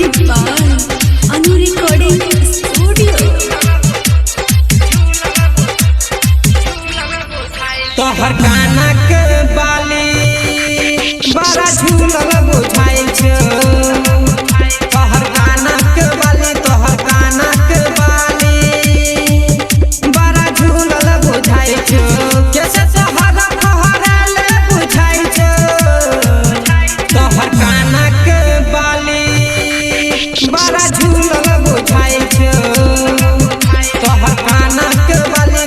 Music by Anu recording studio. तोहर काना के बाली बड़ा झूलल बुझाई छ। तोहर काना के बाली बड़ा झूलल बुझाई छ। कैसे तोहरा फहराले बुझाई छ। तोहर काना के बाली बड़ा झूलल बुझाई छ। तोहर काना के बाली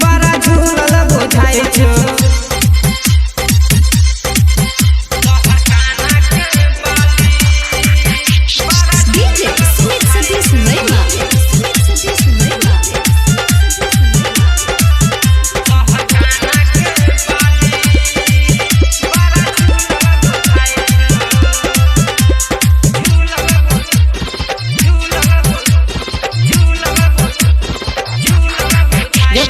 बड़ा झूलल बुझाई छ। DJ Smith Satish Sunaina.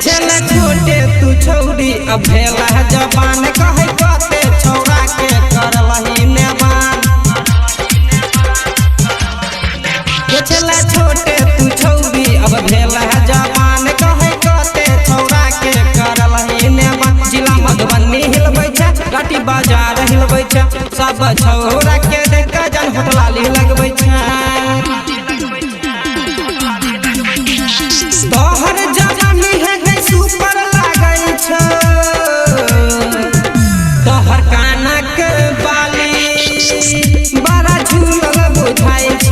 चले छोटे तू छौरी अब भेला जवान कहे कते छौरा के करलही नेवान। चले छोटे तू छौरी अब भेला जवान कहे कते छौरा के करलही नेवान। जिला मधुबनी हिलबै छ, काटी बाजार हिलबै छ, सब छौरा के देख के जन होटलाली लगबै छ। तोहर जवानी है गई सुपर लागई छ। तोहर काना के बाली बड़ा झूलल बुझाई छ।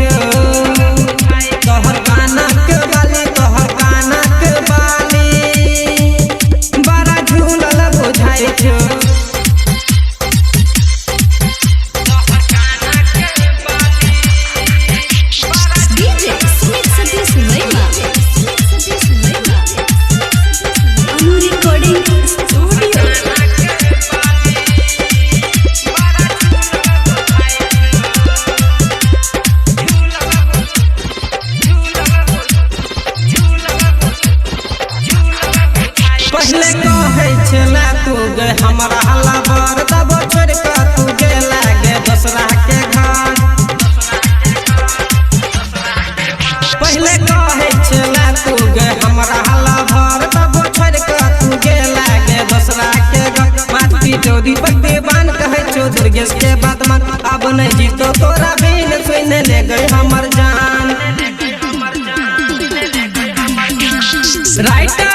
तोहर काना के बाली बड़ा झूलल बुझाई छ। DJ Smith Satish Sunaina. Anu recording studio. पहले कहे छला तू गे हमरा लबर, तब छोड़ के तू गेला गे दूसरा के घर। पहले कहे छला तू गे हमरा लबर, तब छोड़ के तू गेला गे दूसरा के घर। माटी चौधरी पत्ते बान कहे चौधरी गेस के बात मान। अब नहीं जीतो तोरा बिन सुन ले गई हमर जान। राइटर